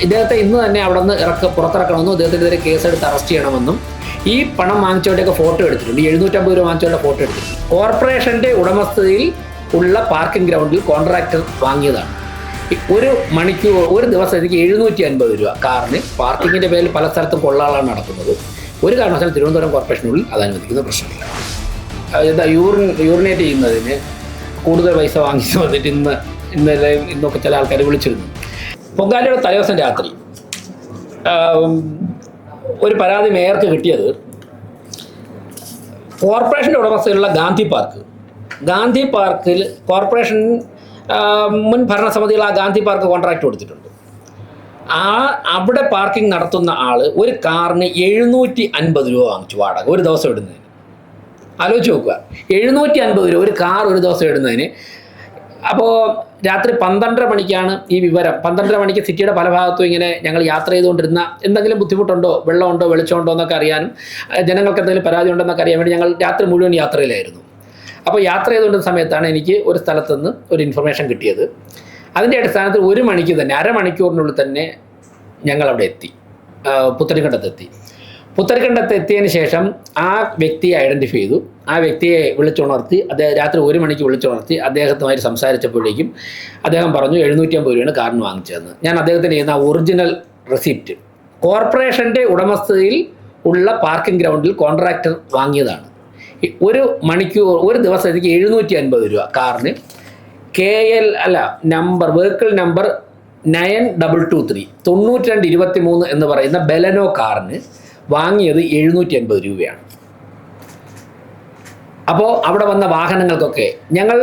ഇദ്ദേഹത്തെ ഇന്ന് തന്നെ അവിടെ നിന്ന് പുറത്തിറക്കണമെന്നും അദ്ദേഹത്തിനെതിരെ കേസെടുത്ത് അറസ്റ്റ് ചെയ്യണമെന്നും ഈ പണം വാങ്ങിച്ചവരുടെയൊക്കെ ഫോട്ടോ എടുത്തിട്ടുണ്ട്. 750 രൂപ വാങ്ങിച്ചവരുടെ ഫോട്ടോ എടുത്തിട്ടുണ്ട്. കോർപ്പറേഷൻ്റെ ഉടമസ്ഥതയിൽ ഉള്ള പാർക്കിംഗ് ഗ്രൗണ്ടിൽ കോൺട്രാക്ടർ വാങ്ങിയതാണ്. ഒരു ദിവസത്തേക്ക് 750 രൂപ കാറിന് പാർക്കിങ്ങിൻ്റെ പേരിൽ പല സ്ഥലത്തും കൊള്ളാളാണ് നടക്കുന്നത്. ഒരു കാരണവശാലും തിരുവനന്തപുരം കോർപ്പറേഷനുള്ളിൽ അത് അനുവദിക്കുന്ന പ്രശ്നമില്ല. യൂറിനേറ്റ് ചെയ്യുന്നതിന് കൂടുതൽ പൈസ വാങ്ങിച്ച് വന്നിട്ട് ഇന്നൊക്കെ ചില ആൾക്കാർ വിളിച്ചിരുന്നു. പൊങ്കാലയുടെ തലേദിവസം രാത്രി ഒരു പരാതി മേയർക്ക് കിട്ടിയത് കോർപ്പറേഷൻ്റെ ഉടമസ്ഥയിലുള്ള ഗാന്ധി പാർക്കിൽ കോർപ്പറേഷൻ മുൻ ഭരണസമിതികൾ ആ ഗാന്ധി പാർക്ക് കോൺട്രാക്ട് കൊടുത്തിട്ടുണ്ട്. അവിടെ പാർക്കിംഗ് നടത്തുന്ന ആൾ ഒരു കാറിന് 750 രൂപ വാങ്ങിച്ചു വാടക ഒരു ദിവസം ഇടുന്നതിന്. ആലോചിച്ച് നോക്കുക, 750 രൂപ ഒരു കാർ ഒരു ദിവസം ഇടുന്നതിന്. അപ്പോൾ രാത്രി 12:30 മണിക്കാണ് ഈ വിവരം. 12:30 മണിക്ക് സിറ്റിയുടെ പല ഭാഗത്തും ഇങ്ങനെ ഞങ്ങൾ യാത്ര ചെയ്തുകൊണ്ടിരുന്ന എന്തെങ്കിലും ബുദ്ധിമുട്ടുണ്ടോ, വെള്ളമുണ്ടോ, വെളിച്ചമുണ്ടോ എന്നൊക്കെ അറിയാനും ജനങ്ങൾക്ക് എന്തെങ്കിലും പരാതി ഉണ്ടെന്നൊക്കെ അറിയാൻ വേണ്ടി ഞങ്ങൾ രാത്രി മുഴുവൻ യാത്രയിലായിരുന്നു. അപ്പോൾ യാത്ര ചെയ്തുകൊണ്ടിരുന്ന സമയത്താണ് എനിക്ക് ഒരു സ്ഥലത്തുനിന്ന് ഒരു ഇൻഫർമേഷൻ കിട്ടിയത്. അതിൻ്റെ അടിസ്ഥാനത്തിൽ 1 മണിക്ക് തന്നെ, അരമണിക്കൂറിനുള്ളിൽ തന്നെ ഞങ്ങളവിടെ എത്തി, പുത്തരിക്കണ്ടത്ത് എത്തിയതിന് ശേഷം ആ വ്യക്തിയെ ഐഡൻറ്റിഫൈ ചെയ്തു. ആ വ്യക്തിയെ വിളിച്ചുണർത്തി, രാത്രി 1 മണിക്ക് വിളിച്ചുണർത്തി അദ്ദേഹത്തുമായി സംസാരിച്ചപ്പോഴേക്കും അദ്ദേഹം പറഞ്ഞു 750 രൂപയാണ് കാറിന് വാങ്ങിച്ചതെന്ന്. ഞാൻ അദ്ദേഹത്തിന് ചെയ്യുന്ന ഒറിജിനൽ റെസിപ്റ്റ് കോർപ്പറേഷൻ്റെ ഉടമസ്ഥതയിൽ ഉള്ള പാർക്കിംഗ് ഗ്രൗണ്ടിൽ കോൺട്രാക്ടർ വാങ്ങിയതാണ്. ഒരു ദിവസത്തേക്ക് 750 രൂപ കാറിന് വെഹിക്കിൾ നമ്പർ 9223 9223 എന്ന് പറയുന്ന ബെലനോ കാറിന് വാങ്ങിയത് 750 രൂപയാണ്. അപ്പോൾ അവിടെ വന്ന വാഹനങ്ങൾക്കൊക്കെ ഞങ്ങൾ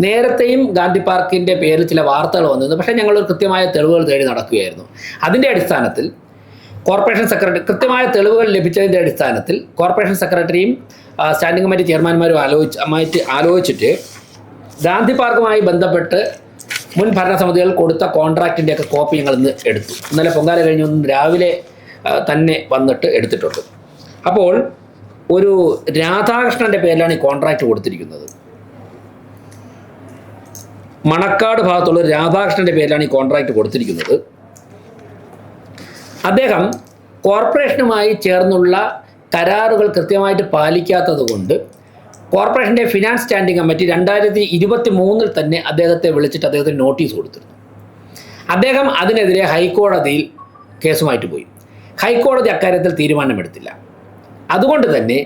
നേരത്തെയും ഗാന്ധി പാർക്കിൻ്റെ പേരിൽ ചില വാർത്തകൾ വന്നിരുന്നു. പക്ഷേ ഞങ്ങളൊരു കൃത്യമായ തെളിവുകൾ തേടി നടക്കുകയായിരുന്നു. അതിൻ്റെ അടിസ്ഥാനത്തിൽ കോർപ്പറേഷൻ സെക്രട്ടറി കൃത്യമായ തെളിവുകൾ ലഭിച്ചതിൻ്റെ അടിസ്ഥാനത്തിൽ കോർപ്പറേഷൻ സെക്രട്ടറിയും സ്റ്റാൻഡിംഗ് കമ്മിറ്റി ചെയർമാൻമാരും ആലോചിച്ചിട്ട് ഗാന്ധി പാർക്കുമായി ബന്ധപ്പെട്ട് മുൻ ഭരണസമിതികൾ കൊടുത്ത കോൺട്രാക്റ്റിൻ്റെയൊക്കെ കോപ്പി ഞങ്ങൾ ഇന്ന് എടുത്തു. ഇന്നലെ പൊങ്കാല കഴിഞ്ഞ് രാവിലെ തന്നെ വന്നിട്ട് എടുത്തിട്ടുണ്ട്. അപ്പോൾ ഒരു രാധാകൃഷ്ണൻ്റെ പേരിലാണ് ഈ കോൺട്രാക്റ്റ് കൊടുത്തിരിക്കുന്നത്. മണക്കാട് ഭാഗത്തുള്ള രാധാകൃഷ്ണൻ്റെ പേരിലാണ് ഈ കോൺട്രാക്റ്റ് കൊടുത്തിരിക്കുന്നത്. അദ്ദേഹം കോർപ്പറേഷനുമായി ചേർന്നുള്ള കരാറുകൾ കൃത്യമായിട്ട് പാലിക്കാത്തത് കൊണ്ട് കോർപ്പറേഷൻ്റെ ഫിനാൻസ് സ്റ്റാൻഡിംഗ് കമ്മിറ്റി 2023 തന്നെ അദ്ദേഹത്തെ വിളിച്ചിട്ട് അദ്ദേഹത്തിന് നോട്ടീസ് കൊടുത്തിരുന്നു. അദ്ദേഹം അതിനെതിരെ ഹൈക്കോടതിയിൽ കേസുമായിട്ട് പോയി. ഹൈക്കോടതി അക്കാര്യത്തിൽ തീരുമാനമെടുത്തില്ല. അതുകൊണ്ട് തന്നെ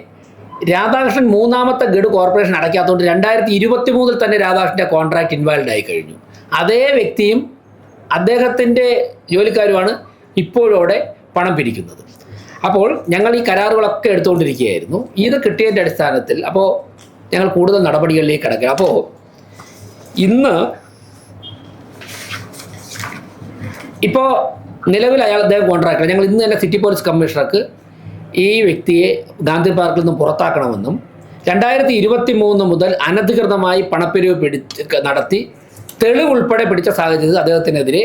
രാധാകൃഷ്ണൻ 3ാമത്തെ ഗഡു കോർപ്പറേഷൻ അടയ്ക്കാത്തതുകൊണ്ട് 2023 തന്നെ രാധാകൃഷ്ണൻ്റെ കോൺട്രാക്റ്റ് ഇൻവാലിഡ് ആയി കഴിഞ്ഞു. അതേ വ്യക്തിയും അദ്ദേഹത്തിൻ്റെ ജോലിക്കാരുമാണ് ഇപ്പോഴോടെ പണം പിരിക്കുന്നത്. അപ്പോൾ ഞങ്ങൾ ഈ കരാറുകളൊക്കെ എടുത്തുകൊണ്ടിരിക്കുകയായിരുന്നു. ഇത് കിട്ടിയതിൻ്റെ അടിസ്ഥാനത്തിൽ അപ്പോൾ ഞങ്ങൾ കൂടുതൽ നടപടികളിലേക്ക് കിടക്കുക. അപ്പോൾ ഇപ്പോൾ നിലവിൽ അദ്ദേഹം കോൺട്രാക്ടർ. ഞങ്ങൾ ഇന്ന് തന്നെ സിറ്റി പോലീസ് കമ്മീഷണർക്ക് ഈ വ്യക്തിയെ ഗാന്ധി പാർക്കിൽ നിന്നും പുറത്താക്കണമെന്നും 2023 മുതൽ അനധികൃതമായി പണപ്പിരിവ് നടത്തി തെളിവുൾപ്പെടെ പിടിച്ച സാഹചര്യത്തിൽ അദ്ദേഹത്തിനെതിരെ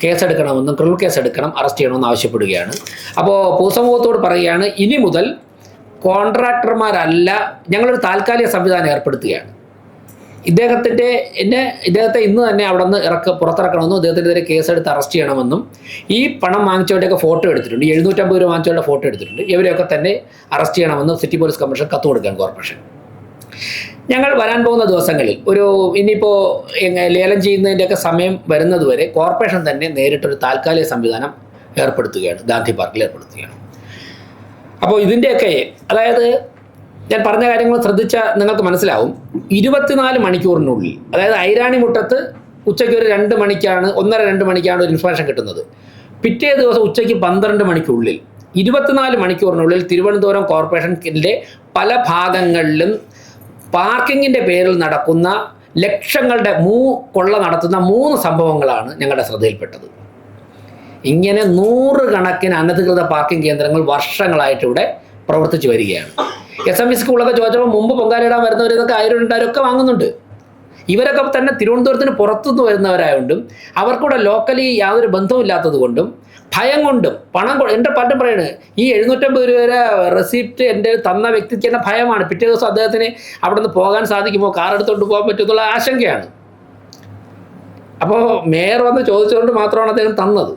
കേസെടുക്കണമെന്നും ക്രിമിനൽ കേസെടുക്കണം, അറസ്റ്റ് ചെയ്യണമെന്ന് ആവശ്യപ്പെടുകയാണ്. അപ്പോൾ പൊതുസമൂഹത്തോട് പറയുകയാണ്, ഇനി മുതൽ കോൺട്രാക്ടർമാരല്ല, ഞങ്ങളൊരു താൽക്കാലിക സംവിധാനം ഏർപ്പെടുത്തുകയാണ്. ഇദ്ദേഹത്തെ ഇന്ന് തന്നെ അവിടെ നിന്ന് പുറത്തിറക്കണമെന്നും അദ്ദേഹത്തിനെതിരെ കേസെടുത്ത് അറസ്റ്റ് ചെയ്യണമെന്നും ഈ പണം വാങ്ങിച്ചവരുടെയൊക്കെ ഫോട്ടോ എടുത്തിട്ടുണ്ട്. 750 രൂപ വാങ്ങിച്ചവരുടെ ഫോട്ടോ എടുത്തിട്ടുണ്ട്. ഇവരെയൊക്കെ തന്നെ അറസ്റ്റ് ചെയ്യണമെന്നും സിറ്റി പോലീസ് കമ്മീഷൻ കത്ത് കൊടുക്കാൻ കോർപ്പറേഷൻ. ഞങ്ങൾ വരാൻ പോകുന്ന ദിവസങ്ങളിൽ ഇനിയിപ്പോൾ ലേലം ചെയ്യുന്നതിൻ്റെയൊക്കെ സമയം വരുന്നതുവരെ കോർപ്പറേഷൻ തന്നെ നേരിട്ടൊരു താൽക്കാലിക സംവിധാനം ഗാന്ധി പാർക്കിൽ ഏർപ്പെടുത്തുകയാണ്. അപ്പോൾ ഇതിൻ്റെയൊക്കെ അതായത് ഞാൻ പറഞ്ഞ കാര്യങ്ങൾ ശ്രദ്ധിച്ചാൽ നിങ്ങൾക്ക് മനസ്സിലാവും. 24 മണിക്കൂറിനുള്ളിൽ, അതായത് ഐരാണിമുട്ടത്ത് ഉച്ചയ്ക്ക് ഒരു 2 മണിക്കാണ് 1:30-2 മണിക്കാണ് ഒരു ഇൻഫർമേഷൻ കിട്ടുന്നത്. പിറ്റേ ദിവസം ഉച്ചയ്ക്ക് 12 മണിക്കുള്ളിൽ 24 മണിക്കൂറിനുള്ളിൽ തിരുവനന്തപുരം കോർപ്പറേഷൻ്റെ പല ഭാഗങ്ങളിലും പാർക്കിങ്ങിൻ്റെ പേരിൽ നടക്കുന്ന ലക്ഷങ്ങളുടെ കൊള്ള നടത്തുന്ന 3 സംഭവങ്ങളാണ് ഞങ്ങളുടെ ശ്രദ്ധയിൽപ്പെട്ടത്. ഇങ്ങനെ 100 കണക്കിന് അനധികൃത പാർക്കിംഗ് കേന്ദ്രങ്ങൾ വർഷങ്ങളായിട്ട് ഇവിടെ പ്രവർത്തിച്ചു വരികയാണ്. SME സ്കൂളൊക്കെ ചോദിച്ചപ്പോൾ മുമ്പ് പൊങ്കാലയിടാൻ വരുന്നവരൊക്കെ 1000-2000 ഒക്കെ വാങ്ങുന്നുണ്ട്. ഇവരൊക്കെ തന്നെ തിരുവനന്തപുരത്തിന് പുറത്തുനിന്ന് വരുന്നവരായതുകൊണ്ടും അവർക്കൂടെ ലോക്കലി യാതൊരു ബന്ധവുമില്ലാത്തത് കൊണ്ടും ഭയം കൊണ്ടും എൻ്റെ പലരും പറയുന്നത് ഈ 750 രൂപ റെസിപ്റ്റ് എൻ്റെ തന്ന വ്യക്തിക്ക് തന്നെ ഭയമാണ്. പിറ്റേ ദിവസം അദ്ദേഹത്തിന് അവിടെ നിന്ന് പോകാൻ സാധിക്കുമോ, കാർ എടുത്തുകൊണ്ട് പോകാൻ പറ്റുമെന്നുള്ള ആശങ്കയാണ്. അപ്പോൾ മേയർ വന്ന് ചോദിച്ചുകൊണ്ട് മാത്രമാണ് അദ്ദേഹം തന്നത്.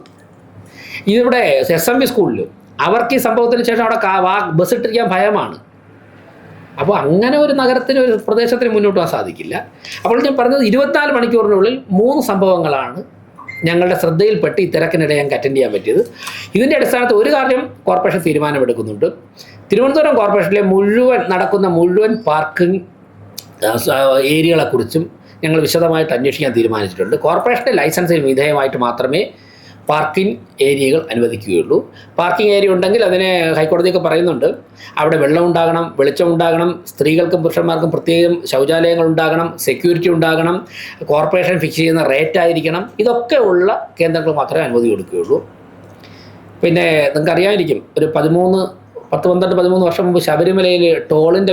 ഇതിവിടെ SMB സ്കൂളിൽ അവർക്ക് ഈ സംഭവത്തിന് ശേഷം അവിടെ ബസ് ഇട്ടിരിക്കാൻ ഭയമാണ്. അപ്പോൾ അങ്ങനെ ഒരു നഗരത്തിന്, ഒരു പ്രദേശത്തിന് മുന്നോട്ട് പോകാൻ സാധിക്കില്ല. അപ്പോൾ ഞാൻ പറഞ്ഞത് 24 മണിക്കൂറിനുള്ളിൽ 3 സംഭവങ്ങളാണ് ഞങ്ങളുടെ ശ്രദ്ധയിൽപ്പെട്ട് ഈ തിരക്കിനിടെ ഞങ്ങൾക്ക് അറ്റൻഡ് ചെയ്യാൻ പറ്റിയത്. ഇതിൻ്റെ അടിസ്ഥാനത്തിൽ ഒരു കാര്യം കോർപ്പറേഷൻ തീരുമാനമെടുക്കുന്നുണ്ട്. തിരുവനന്തപുരം കോർപ്പറേഷനിലെ നടക്കുന്ന മുഴുവൻ പാർക്കിംഗ് ഏരിയകളെക്കുറിച്ചും ഞങ്ങൾ വിശദമായിട്ട് അന്വേഷിക്കാൻ തീരുമാനിച്ചിട്ടുണ്ട്. കോർപ്പറേഷൻ്റെ ലൈസൻസിന് വിധേയമായിട്ട് മാത്രമേ പാർക്കിംഗ് ഏരിയകൾ അനുവദിക്കുകയുള്ളൂ. പാർക്കിംഗ് ഏരിയ ഉണ്ടെങ്കിൽ അതിനെ ഹൈക്കോടതിയൊക്കെ പറയുന്നുണ്ട്, അവിടെ വെള്ളം ഉണ്ടാകണം, വെളിച്ചം ഉണ്ടാകണം, സ്ത്രീകൾക്കും പുരുഷന്മാർക്കും പ്രത്യേകം ശൗചാലയങ്ങൾ ഉണ്ടാകണം, സെക്യൂരിറ്റി ഉണ്ടാകണം, കോർപ്പറേഷൻ ഫിക്സ് ചെയ്യുന്ന റേറ്റ് ആയിരിക്കണം. ഇതൊക്കെ ഉള്ള കേന്ദ്രങ്ങൾ മാത്രമേ അനുമതി കൊടുക്കുകയുള്ളൂ. പിന്നെ നിങ്ങൾക്ക് അറിയാമായിരിക്കും, ഒരു 13 വർഷം മുമ്പ് ശബരിമലയിൽ ടോളിൻ്റെ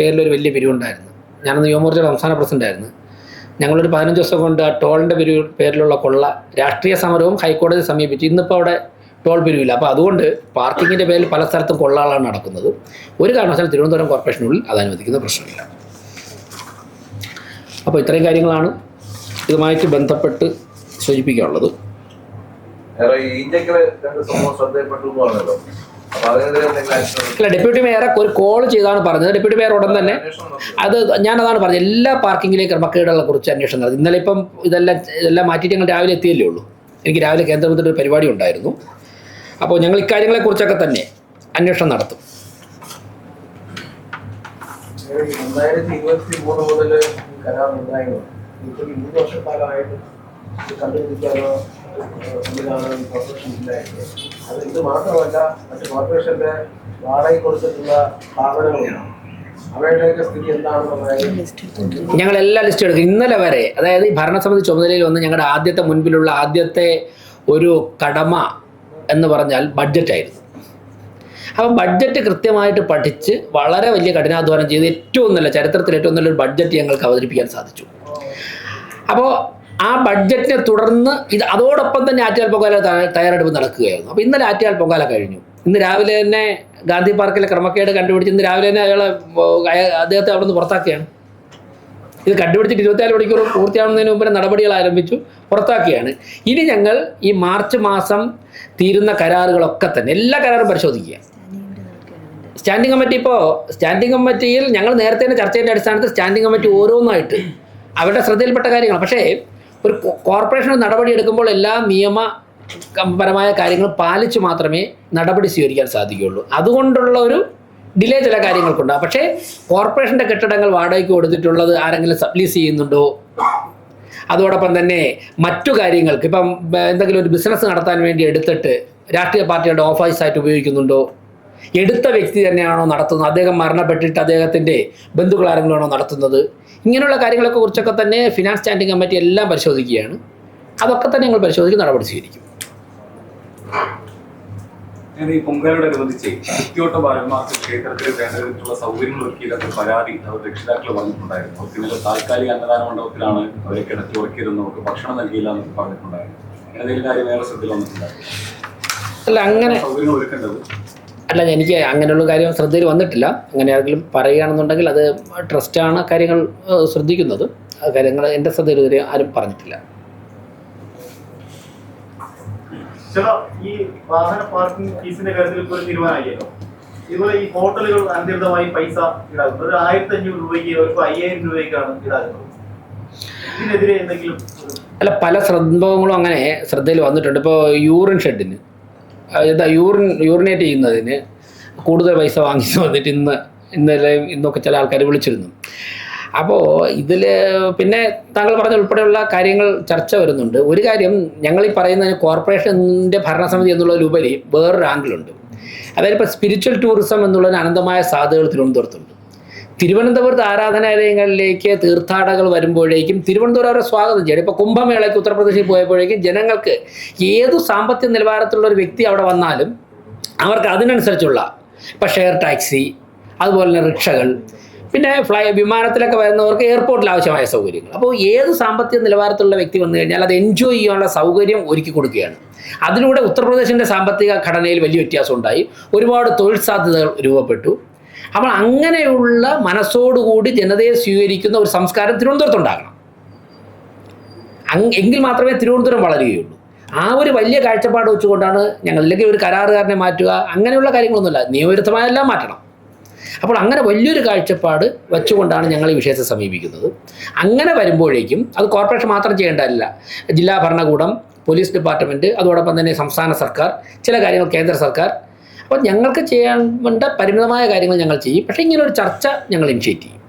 പേരിലൊരു വലിയ പിരിവുണ്ടായിരുന്നു. ഞാനന്ന് യുവമോർച്ച സംസ്ഥാന പ്രസിഡൻ്റായിരുന്നു. ഞങ്ങളൊരു 15 ദിവസം കൊണ്ട് ആ ടോളിൻ്റെ പേരിലുള്ള കൊള്ള രാഷ്ട്രീയ സമരവും ഹൈക്കോടതി സമീപിച്ചു. ഇന്നിപ്പോൾ അവിടെ ടോൾ പിരിവില്ല. അപ്പോൾ അതുകൊണ്ട് പാർക്കിങ്ങിൻ്റെ പേരിൽ പല സ്ഥലത്തും കൊള്ളകളാണ് നടക്കുന്നത്. ഒരു കാരണവശാലും തിരുവനന്തപുരം കോർപ്പറേഷനുള്ളിൽ അത് അനുവദിക്കുന്ന പ്രശ്നമില്ല. അപ്പോൾ ഇത്രയും കാര്യങ്ങളാണ് ഇതുമായിട്ട് ബന്ധപ്പെട്ട് സൂചിപ്പിക്കാനുള്ളത്. അല്ല, ഡെപ്യൂട്ടി മേയറെ ഒരു കോൾ ചെയ്താണ് പറഞ്ഞത്. ഡെപ്യൂട്ടി മേയർ ഉടൻ തന്നെ ഞാനതാണ് പറഞ്ഞത്, എല്ലാ പാർക്കിങ്ങിലെയും ക്രമക്കേടുകളെ കുറിച്ച് അന്വേഷണം നടത്തി. ഇന്നലെ ഇപ്പം ഇതെല്ലാം മാറ്റിയിട്ട് ഞങ്ങൾ രാവിലെ എത്തിയല്ലേ ഉള്ളൂ. എനിക്ക് രാവിലെ കേന്ദ്രമന്ത്രി ഒരു പരിപാടി ഉണ്ടായിരുന്നു. അപ്പോൾ ഞങ്ങൾ ഇക്കാര്യങ്ങളെക്കുറിച്ചൊക്കെ തന്നെ അന്വേഷണം നടത്തും. 2023 മുതൽ കരാറുണ്ടായിരുന്നു. ഇപ്പോൾ 3 വർഷക്കാലമായിട്ട് കണ്ടുപിടിക്കാനോ സംവിധാനം കോർപ്പറേഷൻ ഇല്ലായിരുന്നു. അത് ഇത് മാത്രമല്ല, മറ്റ് കോർപ്പറേഷന്റെ വാടക കൊടുത്തിട്ടുള്ള സ്ഥാപനങ്ങളാണ്. അവയുടെയൊക്കെ സ്ഥിതി എന്താണെന്ന് ഞങ്ങളെല്ലാം ലിസ്റ്റ് എടുക്കും. ഇന്നലെ വരെ, അതായത് ഈ ഭരണസമിതി ചുമതലയിൽ വന്ന് ഞങ്ങളുടെ മുൻപിലുള്ള ആദ്യത്തെ ഒരു കടമ എന്ന് പറഞ്ഞാൽ ബഡ്ജറ്റായിരുന്നു. അപ്പം ബഡ്ജറ്റ് കൃത്യമായിട്ട് പഠിച്ച് വളരെ വലിയ കഠിനാധ്വാനം ചെയ്ത് ചരിത്രത്തിൽ ഏറ്റവും നല്ലൊരു ബഡ്ജറ്റ് ഞങ്ങൾക്ക് അവതരിപ്പിക്കാൻ സാധിച്ചു. അപ്പോൾ ആ ബഡ്ജറ്റിനെ തുടർന്ന് അതോടൊപ്പം തന്നെ ആറ്റുകാൽ പൊങ്കാല തയ്യാറെടുപ്പ് നടക്കുകയായിരുന്നു. അപ്പോൾ ഇന്നലെ ആറ്റുകാൽ പൊങ്കാല കഴിഞ്ഞു. ഇന്ന് രാവിലെ തന്നെ ഗാന്ധി പാർക്കിലെ ക്രമക്കേട് കണ്ടുപിടിച്ച് ഇന്ന് രാവിലെ തന്നെ അദ്ദേഹത്തെ അവിടെ നിന്ന് പുറത്താക്കുകയാണ്. ഇത് കണ്ടുപിടിച്ചിട്ട് 24 മണിക്കൂർ പൂർത്തിയാവുന്നതിന് മുമ്പ് നടപടികൾ ആരംഭിച്ചു, പുറത്താക്കുകയാണ്. ഇനി ഞങ്ങൾ ഈ മാർച്ച് മാസം തീരുന്ന കരാറുകളൊക്കെ തന്നെ എല്ലാ കരാറും പരിശോധിക്കുക. സ്റ്റാൻഡിംഗ് കമ്മിറ്റിയിൽ ഞങ്ങൾ നേരത്തെ തന്നെ ചർച്ചയുടെ അടിസ്ഥാനത്തിൽ സ്റ്റാൻഡിംഗ് കമ്മിറ്റി ഓരോന്നായിട്ട് അവരുടെ ശ്രദ്ധയിൽപ്പെട്ട കാര്യങ്ങൾ. പക്ഷേ ഒരു കോർപ്പറേഷൻ നടപടി എടുക്കുമ്പോൾ എല്ലാ നിയമപരമായ കാര്യങ്ങൾ പാലിച്ച് മാത്രമേ നടപടി സ്വീകരിക്കാൻ സാധിക്കുകയുള്ളൂ. അതുകൊണ്ടുള്ള ഒരു ഡിലേ ചില കാര്യങ്ങൾക്കുണ്ടാകും. പക്ഷേ കോർപ്പറേഷൻ്റെ കെട്ടിടങ്ങൾ വാടകയ്ക്ക് കൊടുത്തിട്ടുള്ളത് ആരെങ്കിലും സബ്ലീസ് ചെയ്യുന്നുണ്ടോ, അതോടൊപ്പം തന്നെ മറ്റു കാര്യങ്ങൾക്ക് ഇപ്പം എന്തെങ്കിലും ഒരു ബിസിനസ് നടത്താൻ വേണ്ടി എടുത്തിട്ട് രാഷ്ട്രീയ പാർട്ടിയുടെ ഓഫീസായിട്ട് ഉപയോഗിക്കുന്നുണ്ടോ, എടുത്ത വ്യക്തി തന്നെയാണോ നടത്തുന്നത്, അദ്ദേഹം മരണപ്പെട്ടിട്ട് അദ്ദേഹത്തിൻ്റെ ബന്ധുക്കൾ ആരെങ്കിലും ആണോ നടത്തുന്നത്, ഇങ്ങനെയുള്ള കാര്യങ്ങളെ കുറിച്ചൊക്കെ തന്നെ ഫിനാൻസ് സ്റ്റാൻഡിംഗ് കമ്മിറ്റി എല്ലാം പരിശോധിക്കുകയാണ്. അതൊക്കെ തന്നെ ഞങ്ങൾ പരിശോധിച്ച് നടപടി സ്വീകരിക്കും. ഈ പൊങ്കാലയോടനുബന്ധിച്ച് കുത്തിയോട്ട ബാലന്മാർക്ക് ക്ഷേത്രത്തിൽ വേണ്ടതിനുള്ള സൗകര്യങ്ങൾ ഒരുക്കിയില്ലാത്ത പരാതി അവർ രക്ഷിതാക്കൾ പറഞ്ഞിട്ടുണ്ടായിരുന്നു. അവർക്ക് ഇന്നലെ താൽക്കാലിക അന്നദാന മണ്ഡപത്തിലാണ് അവരെ കിടത്തി ഉറക്കിയിരുന്നത്, അവർക്ക് ഭക്ഷണം നൽകിയില്ല എന്നൊക്കെ പറഞ്ഞിട്ടുണ്ടായിരുന്നു. എന്തെങ്കിലും കാര്യം വേറെ ശ്രദ്ധയിൽ വന്നിട്ടുണ്ടായിരുന്നു? അല്ല, അങ്ങനെ സൗകര്യങ്ങൾ ഒരുക്കേണ്ടത് അല്ല, എനിക്ക് അങ്ങനെയുള്ള കാര്യം ശ്രദ്ധയിൽ വന്നിട്ടില്ല. അങ്ങനെ ആരെങ്കിലും പറയുകയാണെന്നുണ്ടെങ്കിൽ അത് ട്രസ്റ്റാണ് കാര്യങ്ങൾ ശ്രദ്ധിക്കുന്നത്. ആ കാര്യങ്ങൾ എൻ്റെ ശ്രദ്ധയിൽ ഇതുവരെ ആരും പറഞ്ഞിട്ടില്ല. ഈ വാഹന പാർക്കിംഗ് ഫീസിന്റെ കാര്യത്തിൽ ഇപ്പോൾ ഒരു തീരുമാനമായില്ലോ. ഇതുപോലെ ഈ ഹോട്ടലുകൾ അനധികൃതമായി പൈസ ഈടാക്കുന്നത് 1500 രൂപയ്ക്ക് അവർക്ക് 5000 രൂപയ്ക്കാണ് ഈടാക്കുന്നത്. ഇതിനെതിരെ എന്തെങ്കിലും? അല്ല, പല സംഭവങ്ങളും അങ്ങനെ ശ്രദ്ധയിൽ വന്നിട്ടുണ്ട്. ഇപ്പോൾ യൂറിൻ ഷെഡിന് യൂറിനേറ്റ് ചെയ്യുന്നതിന് കൂടുതൽ പൈസ വാങ്ങിച്ചു വന്നിട്ട് ഇന്നൊക്കെ ചില ആൾക്കാർ വിളിച്ചിരുന്നു. അപ്പോൾ ഇതിൽ പിന്നെ താങ്കൾ പറഞ്ഞ ഉൾപ്പെടെയുള്ള കാര്യങ്ങൾ ചർച്ച വരുന്നുണ്ട്. ഒരു കാര്യം, ഞങ്ങൾ ഈ പറയുന്നതിന് കോർപ്പറേഷൻ്റെ ഭരണസമിതി എന്നുള്ളതിലുപരി വേറൊരു ആംഗിളുണ്ട്. അതായത് ഇപ്പോൾ സ്പിരിച്വൽ ടൂറിസം എന്നുള്ളതിന് അനന്തമായ സാധ്യതകൾ തിരുവനന്തപുരത്തുണ്ട്. തിരുവനന്തപുരത്ത് ആരാധനാലയങ്ങളിലേക്ക് തീർത്ഥാടകർ വരുമ്പോഴേക്കും തിരുവനന്തപുരം അവരെ സ്വാഗതം ചെയ്യണം. ഇപ്പോൾ കുംഭമേളയ്ക്ക് ഉത്തർപ്രദേശിൽ പോയപ്പോഴേക്കും ജനങ്ങൾക്ക് ഏതു സാമ്പത്തിക നിലവാരത്തിലുള്ള ഒരു വ്യക്തി അവിടെ വന്നാലും അവർക്ക് അതിനനുസരിച്ചുള്ള ഇപ്പോൾ ഷെയർ ടാക്സി, അതുപോലെ തന്നെ റിക്ഷകൾ, പിന്നെ വിമാനത്തിലൊക്കെ വരുന്നവർക്ക് എയർപോർട്ടിൽ ആവശ്യമായ സൗകര്യങ്ങൾ. അപ്പോൾ ഏത് സാമ്പത്തിക നിലവാരത്തിലുള്ള വ്യക്തി വന്നു കഴിഞ്ഞാൽ അത് എൻജോയ് ചെയ്യാനുള്ള സൗകര്യം ഒരുക്കി കൊടുക്കുകയാണ്. അതിലൂടെ ഉത്തർപ്രദേശിൻ്റെ സാമ്പത്തിക ഘടനയിൽ വലിയ വ്യത്യാസം ഉണ്ടായി, ഒരുപാട് തൊഴിൽ സാധ്യതകൾ രൂപപ്പെട്ടു. അപ്പോൾ അങ്ങനെയുള്ള മനസ്സോടുകൂടി ജനതയെ സ്വീകരിക്കുന്ന ഒരു സംസ്കാരം തിരുവനന്തപുരത്തുണ്ടാകണം. എങ്കിൽ മാത്രമേ തിരുവനന്തപുരം വളരുകയുള്ളൂ. ആ ഒരു വലിയ കാഴ്ചപ്പാട് വെച്ചുകൊണ്ടാണ് ഞങ്ങൾ, ഇല്ലെങ്കിൽ ഒരു കരാറുകാരനെ മാറ്റുക അങ്ങനെയുള്ള കാര്യങ്ങളൊന്നുമില്ല, നിയമവിരുദ്ധമായെല്ലാം മാറ്റണം. അപ്പോൾ അങ്ങനെ വലിയൊരു കാഴ്ചപ്പാട് വെച്ചുകൊണ്ടാണ് ഞങ്ങൾ ഈ വിഷയത്തെ സമീപിക്കുന്നത്. അങ്ങനെ വരുമ്പോഴേക്കും അത് കോർപ്പറേഷൻ മാത്രം ചെയ്യേണ്ടതല്ല, ജില്ലാ ഭരണകൂടം, പോലീസ് ഡിപ്പാർട്ട്മെൻറ്റ്, അതോടൊപ്പം തന്നെ സംസ്ഥാന സർക്കാർ, ചില കാര്യങ്ങൾ കേന്ദ്ര സർക്കാർ. അപ്പോൾ ഞങ്ങൾക്ക് ചെയ്യാൻ വേണ്ട പരിമിതമായ കാര്യങ്ങൾ ഞങ്ങൾ ചെയ്യും. പക്ഷേ ഇങ്ങനൊരു ചർച്ച ഞങ്ങൾ ഇനിഷ്യേറ്റ് ചെയ്യും.